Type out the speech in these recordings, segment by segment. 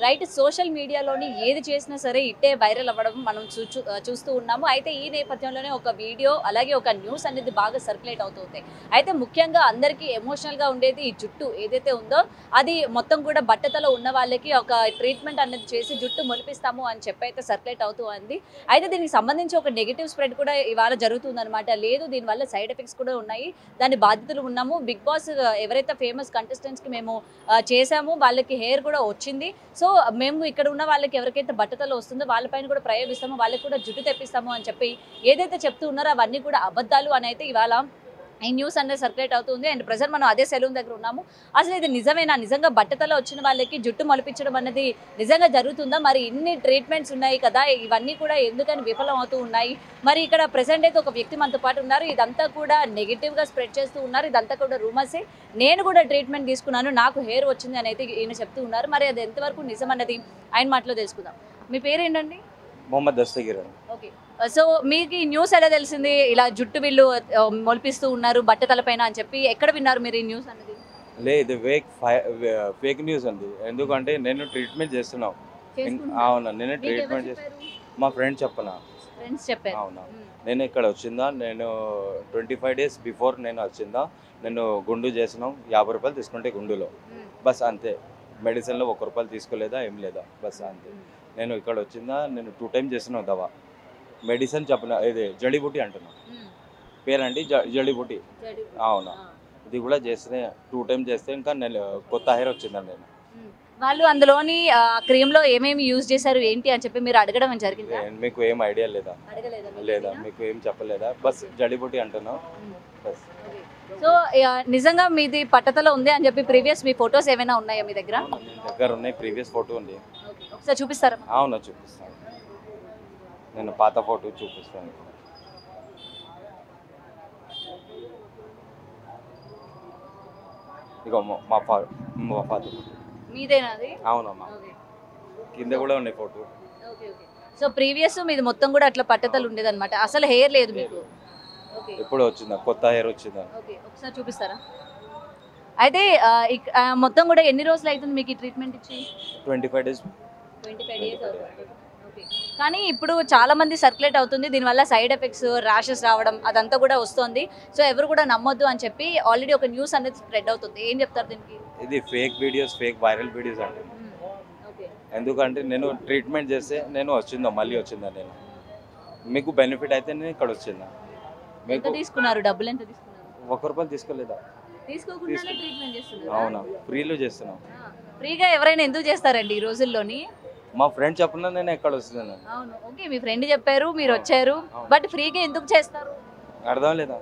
Right social మీడియాలోని ఏది చేసినా సరే ఇట్టే వైరల్ అవ్వడం మనం చూస్తూ ఉన్నాము. అయితే ఈ నేపథ్యంలోనే ఒక వీడియో అలాగే ఒక న్యూస్ అనేది బాగా సర్క్యులేట్ అవుతుంది. అయితే ముఖ్యంగా అందరికీ ఎమోషనల్గా ఉండేది ఈ జుట్టు ఏదైతే ఉందో అది మొత్తం కూడా బట్టతలో ఉన్న వాళ్ళకి ఒక ట్రీట్మెంట్ అనేది చేసి జుట్టు మొలిపిస్తాము అని చెప్పి అయితే సర్క్యులేట్ అవుతూ ఉంది. అయితే దీనికి సంబంధించి ఒక నెగిటివ్ స్ప్రెడ్ కూడా ఇవాళ జరుగుతుందన్నమాట. లేదు దీనివల్ల సైడ్ ఎఫెక్ట్స్ కూడా ఉన్నాయి, దాని బాధితులు ఉన్నాము. బిగ్ బాస్ ఎవరైతే ఫేమస్ కంటెస్టెంట్స్కి మేము చేసాము వాళ్ళకి హెయిర్ కూడా వచ్చింది. సో మేము ఇక్కడ ఉన్న వాళ్ళకి ఎవరికైతే బట్టతలు వస్తుందో వాళ్ళపైన కూడా ప్రయోగిస్తాము, వాళ్ళకి కూడా జుట్టు తెప్పిస్తాము అని చెప్పి ఏదైతే చెప్తూ ఉన్నారో అవన్నీ కూడా అబద్ధాలు అని అయితే ఇవాళ ఈ న్యూస్ అనేది సర్క్యులేట్ అవుతుంది. అండ్ ప్రెజెంట్ మనం అదే సెలూన్ దగ్గర ఉన్నాము. అసలు ఇది నిజమేనా? నిజంగా బట్టతలో వచ్చిన వాళ్ళకి జుట్టు మొలిపించడం అనేది నిజంగా జరుగుతుందా? మరి ఇన్ని ట్రీట్మెంట్స్ ఉన్నాయి కదా, ఇవన్నీ కూడా ఎందుకని విఫలం అవుతూ ఉన్నాయి? మరి ఇక్కడ ప్రెసెంట్ అయితే ఒక వ్యక్తి మనతో పాటు ఉన్నారు. ఇదంతా కూడా నెగిటివ్గా స్ప్రెడ్ చేస్తూ ఉన్నారు. ఇదంతా కూడా రూమర్సే. నేను కూడా ట్రీట్మెంట్ తీసుకున్నాను, నాకు హెయిర్ వచ్చింది అని అయితే ఈయన చెప్తూ ఉన్నారు. మరి అది ఎంతవరకు నిజం అన్నది ఆయన మాటలో తెలుసుకుందాం. మీ పేరు ఏంటండి? మొహమ్మద్ దస్తగిర్. ఓకే, సో మీకు ఈ న్యూస్ ఎలా తెలిసింది? ఇలా జుట్టు వీళ్ళు మొలిపిస్తూ ఉన్నారు బట్టతల పైన అని చెప్పి ఎక్కడ విన్నారు మీరు ఈ న్యూస్ అనేది? లేదు, ఫేక్ న్యూస్ అండి. ఎందుకంటే నేను ట్రీట్మెంట్ చేస్తున్నాను. అవునా, నేను ట్రీట్మెంట్ చేస్తాను. మా ఫ్రెండ్స్ చెప్పారు. అవునా, నేను ఇక్కడ వచ్చిందా, నేను 25 days బిఫోర్ నేను వచ్చిందా, నేను గుండు చేసినాం. 50 రూపాయలు తీసుకుంటే గుండులో, బస్ అంతే. మెడిసిన్లో 1 రూపాయలు తీసుకోలేదా, ఏం లేదా, బస్ అంతే. నేను ఇక్కడ వచ్చిందా, నేను 2 times చేస్తున్నాను దవా. మెడిసిన్ చెప్పిన ఇది జడీబూటీ అంటున్నా, పేరండి జడీబూటీ. అవునా, ఇది కూడా చేస్తే 2 times చేస్తే ఇంకా నేను కొత్త హెయిర్ వచ్చిందండి. నేను వాళ్ళు అందులోని క్రీమ్ లో ఏమేమి యూజ్ చేశారు ఏంటి అని చెప్పి మీరు అడగడం జరిగింది? మీకు ఏం ఐడియా లేదా? లేదా, మీకు ఏం చెప్పలేదా? బస్ జడీబూటీ అంటున్నా, బస్. సో నిజంగా మీది పట్టతలో ఉంది అని చెప్పి ప్రీవియస్ మీ ఫొటోస్ ఏమైనా ఉన్నాయా మీ దగ్గర? దగ్గర ఉన్నాయి, ప్రీవియస్ ఫోటో ఉంది. ఒకసారి చూపిస్తారా? అవునా, చూపిస్తాను. నేను పాత ఫోటో చూపిస్తాను. ఇక మా ఫాదర్. మీదేనాది? అవునమ్మా, కింద కూడా ఉన్నాయి ఫోటో. సో ప్రీవియస్ మీది మొత్తం కూడా అట్లా పట్టతలు ఉండేదన్నమాట, అసలు హెయిర్ లేదు మీకు? ఎప్పుడు వచ్చిందా, కొత్త హెయిర్ వచ్చిందా? ఒకసారి చూపిస్తారా? అయితే మొత్తం కూడా ఎన్ని రోజులు అవుతుంది మీకు ఈ ట్రీట్మెంట్ ఇచ్చి? 25 days. 25 days అవుతుంది. కానీ ఇప్పుడు చాలా మంది సర్క్యులేట్ అవుతుంది, దీనివల్ల సైడ్ ఎఫెక్ట్స్, ర్యాషెస్ రావడం అదంతా కూడా వస్తుంది. సో ఎవరు కూడా నమ్మొద్దు అని చెప్పి ఆల్రెడీ ఒక న్యూస్ అనేది స్ప్రెడ్ అవుతుంది. ఏం చెప్తారు దీనికి? ఇది fake videos, fake viral videos అండి. ఎందుకంటే నేను ట్రీట్మెంట్ చేస్తే నేను వచ్చిందా, మళ్ళీ వచ్చిందా, నేను మీకు బెనిఫిట్ అయితే నేను ఇక్కడ వచ్చిందా. ఎంత తీసుకున్నారు? డబ్బులు ఎంత తీసుకున్నారు? 1 రూపాయలు తీసుకోలేదా? తీసుకోకుండానే ట్రీట్మెంట్ చేస్తున్నారు? అవునా, ఫ్రీలో చేస్తున్నాం. ఫ్రీగా ఎవరైనా ఎందుకు చేస్తారండి ఈ రోజుల్లోని? మా ఫ్రెండ్ చెప్పినా నేను ఎక్కడ వస్తున్నాను. అవును, ఓకే, మీ ఫ్రెండ్ చెప్పారు, మీరు వచ్చారు, బట్ ఫ్రీగా ఎందుకు చేస్తారు? అర్థం లేదా,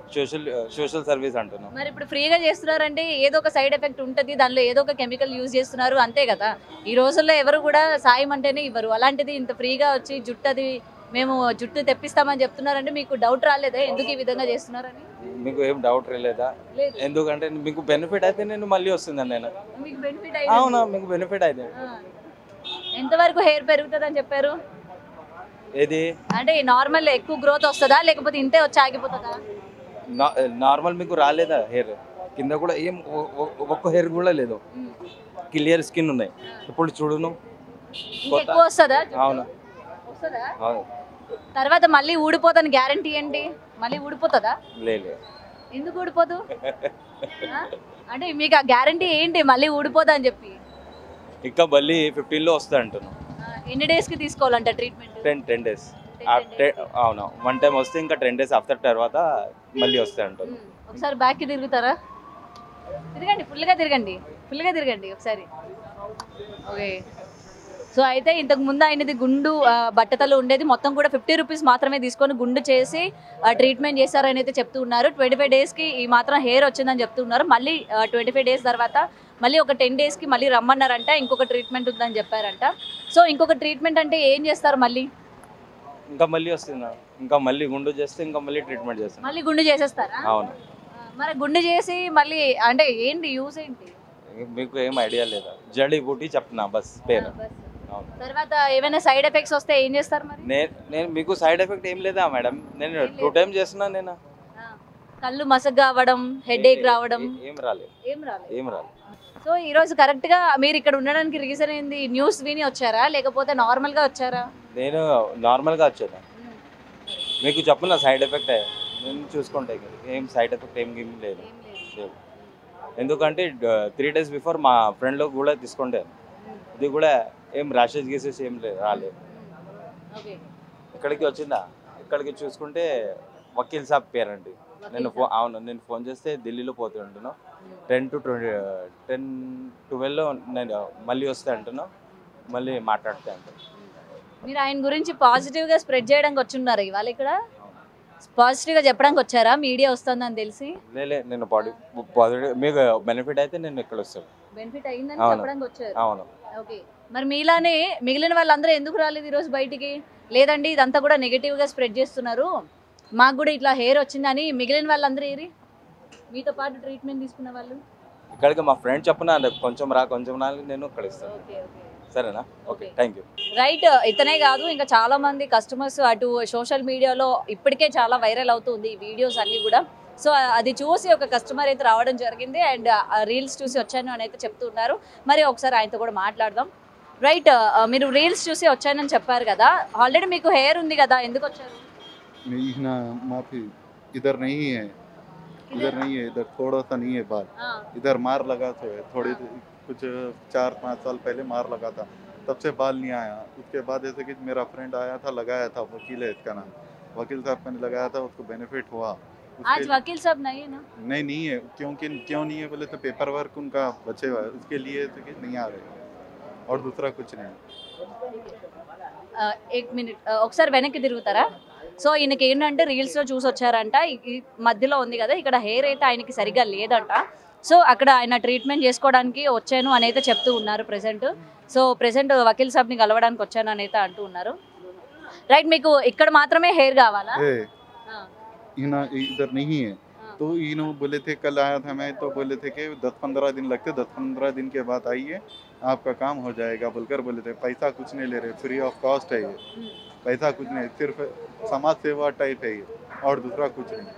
సోషల్ సర్వీస్ అంటున్నాం. మరి ఇప్పుడు ఫ్రీగా చేస్తున్నారంటే ఏదో ఒక సైడ్ ఎఫెక్ట్ ఉంటుంది, దానిలో ఏదో ఒక కెమికల్ యూజ్ చేస్తున్నారు, అంతే కదా. ఈ రోజుల్లో ఎవరు కూడా సాయం అంటేనే ఇవ్వరు, అలాంటిది ఇంత ఫ్రీగా వచ్చి మేము జుట్టు తెప్పిస్తామని చెప్తున్నారంటే మీకు డౌట్ రాలేదా ఎందుకు ఈ విధంగా చేస్తున్నారని? మీకు ఏం డౌట్ రాలేదా? ఎందుకంటే మీకు బెనిఫిట్ అయితే నేను మళ్ళీ వస్తుందండి. నేను మీకు బెనిఫిట్ అవునా, మీకు బెనిఫిట్ అయితే ఎంతవరకు హెయిర్ పెరుగుతుంది అని చెప్పారు? ఏది అంటే నార్మల్ ఎక్కువ గ్రోత్ వస్తుందా లేకపోతే ఇంతే వచ్చి ఆగిపోతుందా? నార్మల్ మీకు రాలేదా హెయిర్? కింద కూడా ఏం ఒక్క హెయిర్ కూడా లేదు, క్లియర్ స్కిన్ ఉన్నాయి. ఇప్పుడు చూడును, ఎక్కువ వస్తుందా? అవునా, వస్తుందా? తర్వాత మళ్ళీ ఊడిపోతాను గ్యారంటీ ఏంటి? మళ్ళీ ఊడిపోతుందా? లేదు. ఎందుకు ఊడిపోదు? అంటే మీకు ఆ గ్యారంటీ ఏంటి మళ్ళీ ఊడిపోదా అని చెప్పి? ఇంకా మళ్ళీ 15లో వస్తా అంటున్నాను. ఎన్ని డేస్కి తీసుకోవాలంట ట్రీట్మెంట్? 10 days. అవునా, 1 time వస్తే ఇంకా 10 days ఆఫ్టర్ తర్వాత మళ్ళీ వస్తాయి అంటారు. ఒకసారి బ్యాక్కి తిరుగుతారా? తిరగండి, ఫుల్గా తిరగండి ఒకసారి. ఓకే, సో అయితే ఇంతకు ముందు ఆయనది గుండు బట్టతలు ఉండేది, మొత్తం కూడా 50 రూపీస్ మాత్రమే తీసుకొని గుండు చేసి ట్రీట్మెంట్ చేశారని అయితే చెప్తూ ఉన్నారు. 25 daysకి ఈ మాత్రం హెయిర్ వచ్చిందని చెప్తూ ఉన్నారు. మళ్ళీ 25 days తర్వాత మళ్ళీ ఒక 10 daysకి మళ్ళీ రమ్మన్నారంట, ఇంకొక ట్రీట్మెంట్ ఉందని చెప్పారంట. సో ఇంకొక ట్రీట్మెంట్ అంటే ఏం చేస్తారు మళ్ళీ? ఇంకా మళ్ళీ వస్తున్నా, ఇంకా మళ్ళీ గుండు చేస్తే ఇంకా మళ్ళీ ట్రీట్మెంట్ చేస్తాను. మళ్ళీ గుండు చేసేస్తారా? అవును. మరి గుండు చేసి మళ్ళీ అంటే ఏంటి యూజ్ ఏంటి? మీకు ఏం ఐడియా లేదా? జడీబూటీ చెప్పిన బస్ పేరు. తర్వాత ఏమైనా సైడ్ ఎఫెక్ట్స్ వస్తే ఏం చేస్తారు మరి? నేను మీకు సైడ్ ఎఫెక్ట్ ఏం లేదా మేడం, నేను 2 times చేస్తున్నా. నేను కళ్ళు మసగ్గా అవ్వడం, హెడేక్ రావడం ఏం రాలేదు. సో ఈ రోజు కరెక్ట్ గా మీరు ఇక్కడ ఉండడానికి రీజన్ ఏంది? న్యూస్ విని వచ్చారా లేకపోతే నార్మల్ గా వచ్చారా? నేను నార్మల్గా వచ్చాను. మీకు చెప్పిన సైడ్ ఎఫెక్ట్ నేను చూసుకుంటే ఏం సైడ్ ఎఫెక్ట్ ఏం లేదు. లేదు. ఎందుకంటే 3 days బిఫోర్ మా ఫ్రెండ్లో కూడా తీసుకుంటే ఇది కూడా ఏం ర్యాషెస్ గీసెస్ ఏం రాలేదు. ఇక్కడికి వచ్చిందా, ఇక్కడికి చూసుకుంటే వకీల్ సాబ్ పేరండి. అవును, నేను ఫోన్ చేస్తే ఢిల్లీలో పోతుంటున్నాను. 10-12లో నేను మళ్ళీ వస్తే అంటున్నాను, మళ్ళీ మాట్లాడితే అంటున్నాను. మీరు ఆయన గురించి పాజిటివ్గా స్ప్రెడ్ చేయడానికి వచ్చున్నారు ఇవాళ ఇక్కడ? పాజిటివ్గా చెప్పడానికి వచ్చారా? మీడియా వస్తుందని తెలిసి? నేను పాజిటివ్ మీకు బెనిఫిట్ అయితే నేను ఇక్కడ వస్తాను. బెనిఫిట్ అయిందని చెప్పడానికి వచ్చారు. అవును. ఓకే, మరి మీలానే మిగిలిన వాళ్ళందరూ ఎందుకు రాలేదు ఈరోజు బయటికి? లేదండి ఇదంతా కూడా నెగిటివ్గా స్ప్రెడ్ చేస్తున్నారు, మాకు కూడా ఇట్లా హెయిర్ వచ్చిందని మిగిలిన వాళ్ళందరూ ఏరి మీతో పాటు ట్రీట్మెంట్ తీసుకున్న వాళ్ళు? ఇక్కడికి మా ఫ్రెండ్ చెప్పిన కొంచెం నేను ఇక్కడ ఇస్తాను. సరేనా? Okay, thank you. రైట్, ఇతనే కాదు ఇంకా చాలా మంది కస్టమర్స్ అటు సోషల్ మీడియాలో ఇప్పటికే చాలా వైరల్ అవుతుంది ఈ వీడియోస్ అన్నీ కూడా. సో అది చూసి ఒక కస్టమర్ అయితే రావడం జరిగింది అండ్ రీల్స్ చూసి వచ్చాను అని అయితే చెప్తున్నారు. మరి ఒకసారి ఆయనతో కూడా మాట్లాడదాం. రైట్, మీరు రీల్స్ చూసి వచ్చానని చెప్పారు కదా, ఆల్రెడీ మీకు హెయిర్ ఉంది కదా, ఎందుకు వచ్చారు? माफी इधर नहीं है, इधर थोड़ा सा नहीं है बाल, इधर मार लगा तो है थोड़ी, कुछ 4-5 साल पहले मार लगा था, तब से बाल नहीं आया. उसके बाद जैसे कि मेरा फ्रेंड आया था, लगाया था, वकील है इसका नाम, वकील साहब ने लगाया था, उसको बेनिफिट हुआ. आज वकील साहब नहीं है ना? नहीं है, क्यों नहीं है बोले तो पेपर वर्क उनका बचे हुआ है, उसके लिए तो कि नहीं आ रहे और दूसरा कुछ नहीं. एक मिनट ఒకసారి వెనక్కి తిరుగుతారా? సో ఈయనకి ఏంటంటే రీల్స్లో చూసి వచ్చారంట, ఈ మధ్యలో ఉంది కదా ఇక్కడ హెయిర్ అయితే ఆయనకి సరిగ్గా లేదంట. సో అక్కడ ఆయన ట్రీట్మెంట్ చేసుకోవడానికి వచ్చాను అని అయితే చెప్తూ ఉన్నారు ప్రెసెంట్. సో ప్రెసెంట్ వకీల్ సాబ్ని కలవడానికి వచ్చాను అని అయితే అంటూ ఉన్నారు. రైట్, మీకు ఇక్కడ మాత్రమే హెయిర్ కావాలా? इधर नहीं है तो इन्हों बोले थे, कल आया था मैं तो बोले थे कि 10-15 दिन लगते, 10-15 दिन के बाद आइए आपका काम हो जाएगा बोलकर बोले थे. पैसा कुछ नहीं ले रहे, फ्री ऑफ कॉस्ट है ये, पैसा कुछ नहीं, सिर्फ समाज सेवा टाइप है ये और दूसरा कुछ नहीं.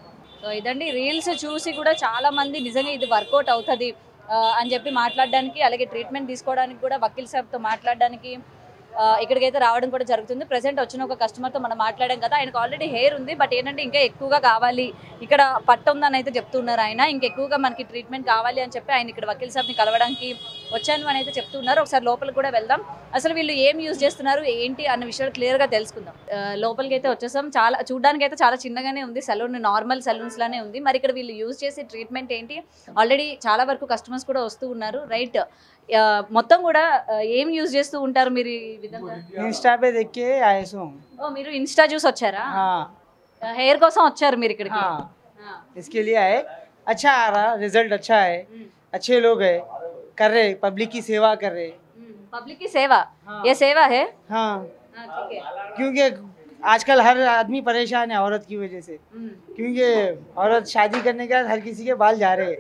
సో ఇదండి, రీల్స్ చూసి కూడా చాలా మంది నిజంగా ఇది వర్కౌట్ అవుతుంది అని చెప్పి మాట్లాడడానికి, అలాగే ట్రీట్మెంట్ తీసుకోవడానికి కూడా వకీల్ సాబ్తో మాట్లాడడానికి ఇక్కడికైతే రావడం కూడా జరుగుతుంది. ప్రెసెంట్ వచ్చిన ఒక కస్టమర్తో మనం మాట్లాడాం కదా, ఆయనకు ఆల్రెడీ హెయిర్ ఉంది, బట్ ఏంటంటే ఇంకా ఎక్కువగా కావాలి, ఇక్కడ పట్టు ఉందని అయితే చెప్తున్నారు ఆయన, ఇంకెక్కువగా మనకి ట్రీట్మెంట్ కావాలి అని చెప్పి ఆయన ఇక్కడ వకీల్ సాబ్ని కలవడానికి వచ్చాను అని అయితే చెప్తున్నారు. ఒకసారి లోపలికి కూడా వెళ్దాం, అసలు వీళ్ళు ఏం యూజ్ చేస్తున్నారు ఏంటి అన్న విషయాలు క్లియర్గా తెలుసుకుందాం. లోపలికి అయితే వచ్చేసాం. చాలా చూడడానికి అయితే చాలా చిన్నగానే ఉంది సెలూన్, నార్మల్ సెలూన్స్ లానే ఉంది. మరి ఇక్కడ వీళ్ళు యూజ్ చేసే ట్రీట్మెంట్ ఏంటి? ఆల్రెడీ చాలా వరకు కస్టమర్స్ కూడా వస్తూ ఉన్నారు. రైట్, మొత్తం కూడా ఏం యూజ్ చేస్తూ ఉంటారు మీరు ఈ విధంగా? इंस्टा पे देख के आए सो. ఓ, మీరు ఇన్స్టా చూసి వచ్చారా? हाँ హెయిర్ కోసం వచ్చారు మీరు ఇక్కడికి? हाँ, इसके लिए आए. अच्छा आ रहा, रिजल्ट अच्छा है, अच्छे लोग है, कर रहे, पब्लिक की सेवा कर रहे. पब्लिक की सेवा, ये सेवा है? हाँ, ठीक है. क्योंकि आजकल हर आदमी परेशान है औरत की वजह से, क्योंकि औरत शादी करने के बाद हर किसी के बाल जा रहे हैं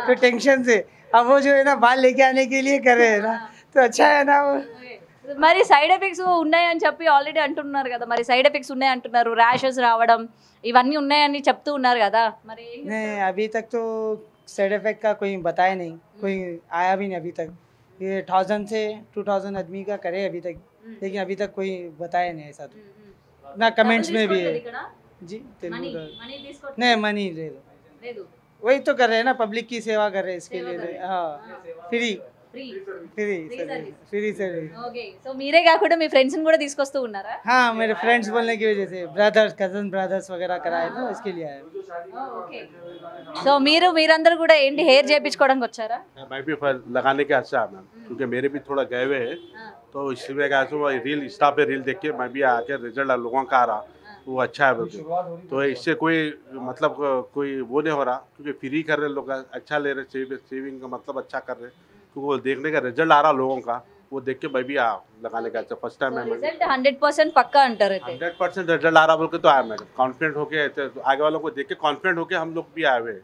तो टेंशन से, अब वो जो है ना बाल लेके आने के लिए कर रहे हैं ना, तो अच्छा है ना वो. మరి సైడ్ ఎఫెక్ట్స్ ఉన్నాయని చెప్పి ఆల్రెడీ అంటున్నారు కదా, మరి సైడ్ ఎఫెక్ట్స్ ఉన్నాయి అంటున్నారు, ర్యాషెస్ రావడం ఇవన్నీ ఉన్నాయని చెప్తూ ఉన్నారు కదా, మరి नहीं अभी तक तो साइड इफेक्ट का कोई बताया नहीं, कोई आया भी नहीं अभी तक. ये 1000 से 2000 आदमी का करे अभी तक, लेकिन अभी तक कोई बताया नहीं ऐसा. तो ना कमेंट्स में भी है जी, तेलुगु का नहीं, मनी ले दो, वही तो कर रहे हैं ना, पब्लिक की सेवा कर रहे हैं, इसके लिए हाँ, फ्री सर्विस. ఓకే, సో మీరే కాకుండా మీ ఫ్రెండ్స్ కూడా తీసుకొస్తూ ఉన్నారా? हाँ, मेरे फ्रेंड्स बोलने की वजह से, ब्रदर्स कजन ब्रदर्स वगैरह कराए ना, इसके लिए आया. ఓకే, సో మీరందరూ కూడా ఏంటి హెయిర్ చేయించుకోవడానికి వచ్చారా? मैं भी लगाने के अच्छा है मैम, क्योंकि मेरे भी थोड़ा गए हुए हैं, तो इसलिए क्या रील इंस्टा पे रील देख के मैं भी आके रिजल्ट लोगों का आ रहा वो अच्छा है बोलते, तो इससे कोई मतलब कोई वो नहीं हो रहा, क्योंकि फ्री कर रहे लोग, अच्छा ले रहे, सेविंग का मतलब अच्छा कर रहे, क्योंकि वो देखने का रिजल्ट आ रहा लोगों का, वो देख के मैं भी आ लगाने का अच्छा फर्स्ट टाइम है. రిజల్ట్ 100% పక్కా అంటారు అయితే? 100% रिजल्ट आ रहा बोल के तो आया मैं कॉन्फिडेंट होके, आगे वालों को देख के कॉन्फिडेंट होके हम लोग भी आए हुए.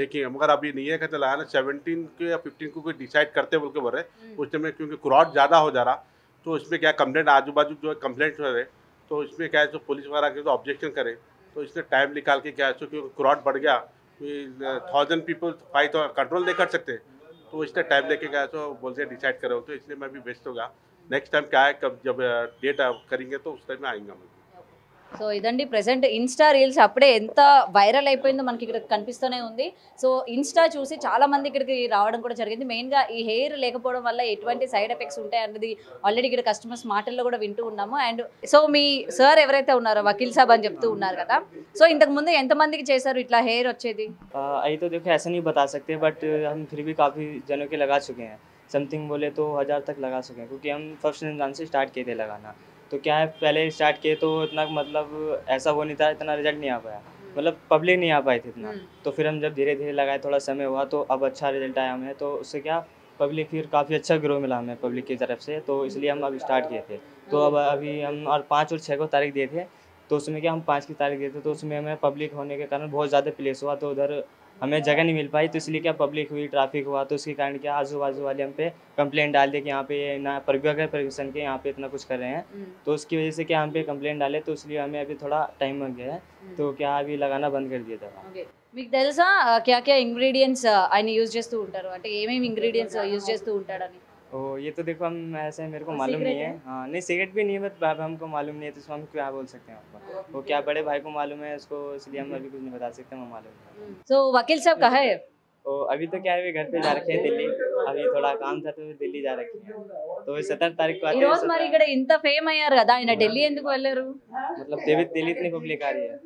देखिए मगर अभी नहीं है कहते लगाना 17 के या 15 को कोई डिसाइड करते बोल के बोल रहे उस टाइम में, क्योंकि क्राउड ज़्यादा हो जा रहा, तो इसमें क्या कंप्लेंट आजू बाजू जो कंप्लेंट हो रहे, तो इसमें क्या है जो पुलिस वगैरह के तो ऑब्जेक्शन करे, तो इसने टाइम निकाल के क्या है क्योंकि क्राउड बढ़ गया, 1000 पीपल फाइट कंट्रोल नहीं कर सकते, तो इसने टाइम लेके गया तो बोलते डिसाइड करो, तो इसलिए मैं भी व्यस्त होगा। नेक्स्ट टाइम क्या है, कब जब डेट करेंगे तो उस टाइम में आएंगे मैं। సో ఇదండి ప్రెసెంట్ ఇన్స్టా రీల్స్ అప్పుడే ఎంత వైరల్ అయిపోయిందో మనకి ఇక్కడ కనిపిస్తూనే ఉంది. సో ఇన్స్టా చూసి చాలా మంది ఇక్కడికి రావడం కూడా జరిగింది. మెయిన్గా ఈ హెయిర్ లేకపోవడం వల్ల ఎటువంటి సైడ్ ఎఫెక్ట్స్ ఉంటాయి అన్నది ఆల్రెడీ ఇక్కడ కస్టమర్స్ మాటల్లో కూడా వింటూ ఉన్నాము. అండ్ సో మీ సార్ ఎవరైతే ఉన్నారో వకీల్ సాబ్ అని చెప్తూ ఉన్నారు కదా, సో ఇంతకు ముందు ఎంతమందికి చేశారు ఇట్లా హెయిర్ వచ్చేది? अभी तो देखो ऐसा नहीं बता सकते, बट हम फिर भी काफ़ी जनों के लगा चुके हैं। समथिंग बोले तो 1000 तक लगा चुके हैं, क्योंकि हम फर्स्ट रमज़ान से स्टार्ट किए थे लगाना। तो क्या है, पहले स्टार्ट किए तो इतना मतलब ऐसा वो नहीं था, इतना रिजल्ट नहीं आ पाया, मतलब पब्लिक नहीं आ पाई थी इतना। तो फिर हम जब धीरे धीरे लगाए, थोड़ा समय हुआ तो अब अच्छा रिजल्ट आया हमें। तो उससे क्या पब्लिक फिर काफ़ी अच्छा ग्रो मिला हमें पब्लिक की तरफ से, तो इसलिए हम अब स्टार्ट किए थे। तो अब अभी हम और 5 और 6 को तारीख दिए थे, तो उसमें क्या हम 5 की तारीख दिए थे, तो उसमें हमें पब्लिक होने के कारण बहुत ज़्यादा प्लेस हुआ, तो उधर हमें जगह नहीं मिल पाई। तो इसलिए क्या पब्लिक हुई, ट्रैफिक हुआ, तो उसके कारण क्या आजू बाजू वाले हम पे कंप्लेंट डाल दिए कि यहाँ पे ना परमिशन के यहाँ पे इतना कुछ कर रहे हैं। तो उसकी वजह से क्या हम पे कंप्लेंट डाले, तो इसलिए हमें अभी थोड़ा टाइम लग गया है, तो क्या अभी लगाना बंद कर दिया था। ఓకే, మీకు తెలుసా క్యా క్యా ఇంగ్రీడియంట్స్ ఆయన యూజ్ చేస్తూ ఉంటారు, అంటే ఏమేమి ఇంగ్రీడియంట్స్ యూజ్ చేస్తూ ఉంటాడని? ओ ये तो देखो हम ऐसे मेरे को मालूम नहीं है। हाँ नहीं, सिगरेट भी नहीं है, बट हमको मालूम नहीं है, तो इसमें हम क्या बोल सकते हैं आपको? वो क्या बड़े भाई को मालूम है उसको, इसलिए हम अभी कुछ नहीं बता सकते, हमें मालूम नहीं। So Vakeel Saab కహా high? तो अभी तो क्या है, वे घर पे जा रखे हैं दिल्ली, अभी थोड़ा काम था तो दिल्ली जा रखे हैं। तो 17 तारीख को ఈ आते हैं। రోజు మరి ఇక్కడ ఇంత ఫేమ్ అయ్యారు కదా, ఆయన ఢిల్లీ ఎందుకు వెళ్ళారు? मतलब दिल्ली इतनी पब्लिक आ रही है,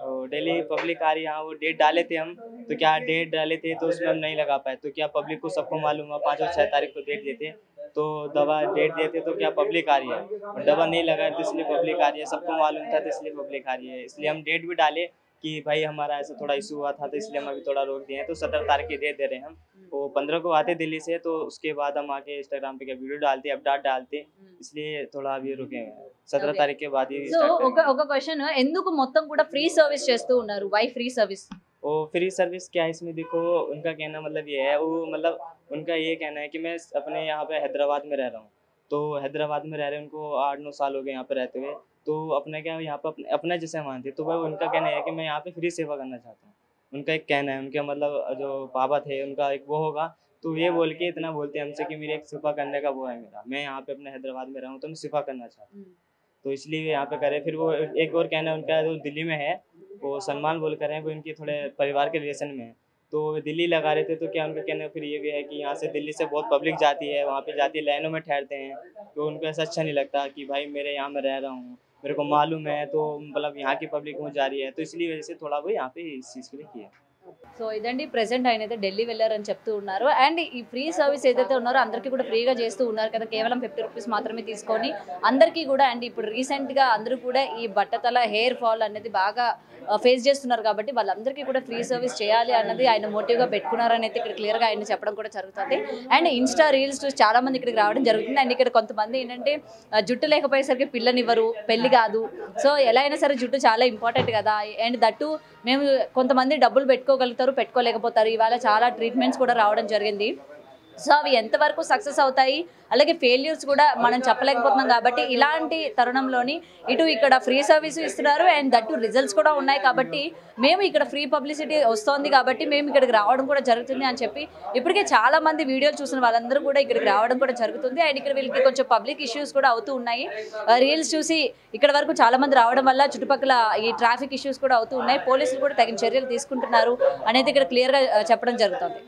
तो डेली पब्लिक आ रही है। हाँ वो डेट डाले थे हम, तो क्या डेट डाले थे तो उसमें हम नहीं लगा पाए, तो क्या पब्लिक को सबको मालूम हुआ 5 और 6 तारीख को डेट देते, तो दवा डेट देते, तो क्या पब्लिक आ रही है, और दवा नहीं लगाए तो इसलिए पब्लिक आ रही है, सबको मालूम था तो इसलिए पब्लिक आ रही है। इसलिए हम डेट भी डाले कि भाई हमारा ऐसा थोड़ा इशू हुआ था, तो इसलिए हम अभी थोड़ा रोक दिए हैं। तो 17 तारीख की डेट दे रहे हैं हम, वो 15 को आते दिल्ली से, तो उसके बाद हम आके इंस्टाग्राम पे क्या वीडियो डालते, अपडेट डालते, इसलिए थोड़ा अभी रुके हुए हैं। 17 तारीख के बाद ही సో start करेंगे। ఒక క్వశ్చన్, ఎందుకు మొత్తం కూడా ఫ్రీ సర్వీస్ చేస్తూ ఉన్నారు? Why free service? वो फ्री सर्विस क्या है इसमें, देखो उनका कहना मतलब ये है, वो मतलब उनका ये कहना है कि मैं अपने यहाँ पे हैदराबाद में रह रहा हूँ, तो हैदराबाद में रह रहे उनको 8-9 साल हो गए यहाँ पे रहते हुए, तो अपना क्या यहाँ पे अपना जैसे मानते, तो वह उनका कहना है कि मैं यहाँ पे फ्री सेवा करना चाहता हूँ। उनका एक कहना है, उनके मतलब जो पापा थे उनका एक वो होगा, तो ये बोल के इतना बोलते हैं हमसे कि मेरे एक सिफा करने का वो है मेरा, मैं यहाँ पे अपने हैदराबाद में रहूँ तो मैं सिफा करना चाहता हूँ, तो इसलिए यहाँ पे करे। फिर वो एक और कहना है उनका, जो दिल्ली में है वो सलमान बोल कर हैं, वो इनके थोड़े परिवार के रिलेशन में है, तो दिल्ली लगा रहे थे। तो क्या उनका कहना फिर ये भी है कि यहाँ से दिल्ली से बहुत पब्लिक जाती है, वहाँ पे जाती है, लाइनों में ठहरते हैं, तो उनको ऐसा अच्छा नहीं लगता कि भाई मेरे यहाँ में रह रहा हूँ, मेरे को मालूम है, तो मतलब यहाँ की पब्लिक क्यों जा रही है, तो इसलिए वजह से थोड़ा वो यहाँ पे इस चीज़ के लिए किया। సో ఇదండి ప్రెసెంట్ ఆయన అయితే ఢిల్లీ వెళ్ళారని చెప్తూ ఉన్నారు. అండ్ ఈ ఫ్రీ సర్వీస్ ఏదైతే ఉన్నారో అందరికీ కూడా ఫ్రీగా చేస్తూ ఉన్నారు కదా, కేవలం 50 రూపీస్ మాత్రమే తీసుకొని అందరికీ కూడా. అండ్ ఇప్పుడు రీసెంట్గా అందరూ కూడా ఈ బట్టతల హెయిర్ ఫాల్ అనేది బాగా ఫేస్ చేస్తున్నారు కాబట్టి వాళ్ళందరికీ కూడా ఫ్రీ సర్వీస్ చేయాలి అన్నది ఆయన మోటివ్గా పెట్టుకున్నారని అయితే ఇక్కడ క్లియర్గా ఆయన చెప్పడం కూడా జరుగుతుంది. అండ్ ఇన్స్టా రీల్స్ చూసి చాలా మంది ఇక్కడికి రావడం జరుగుతుంది. అండ్ ఇక్కడ కొంతమంది ఏంటంటే జుట్టు లేకపోయేసరికి పిల్లనివ్వరు, పెళ్లి కాదు, సో ఎలా అయినా సరే జుట్టు చాలా ఇంపార్టెంట్ కదా. అండ్ దట్టు మేము కొంతమంది డబ్బులు పెట్టుకోగలుగుతారు, పెట్టుకోలేకపోతారు. ఇవాళ చాలా ట్రీట్మెంట్స్ కూడా రావడం జరిగింది. సో అవి ఎంతవరకు సక్సెస్ అవుతాయి, అలాగే ఫెయిల్యూర్స్ కూడా మనం చెప్పలేకపోతున్నాం. కాబట్టి ఇలాంటి తరుణంలోని ఇటు ఇక్కడ ఫ్రీ సర్వీస్ ఇస్తున్నారు, అండ్ దట్టు రిజల్ట్స్ కూడా ఉన్నాయి. కాబట్టి మేము ఇక్కడ ఫ్రీ పబ్లిసిటీ వస్తోంది కాబట్టి మేము ఇక్కడికి రావడం కూడా జరుగుతుంది అని చెప్పి ఇప్పటికే చాలా మంది వీడియోలు చూసిన వాళ్ళందరూ కూడా ఇక్కడికి రావడం కూడా జరుగుతుంది. అండ్ ఇక్కడ వీళ్ళకి కొంచెం పబ్లిక్ ఇష్యూస్ కూడా అవుతూ ఉన్నాయి. రీల్స్ చూసి ఇక్కడ వరకు చాలా మంది రావడం వల్ల చుట్టుపక్కల ఈ ట్రాఫిక్ ఇష్యూస్ కూడా అవుతూ ఉన్నాయి. పోలీసులు కూడా తగిన చర్యలు తీసుకుంటున్నారు అనేది ఇక్కడ క్లియర్గా చెప్పడం జరుగుతుంది.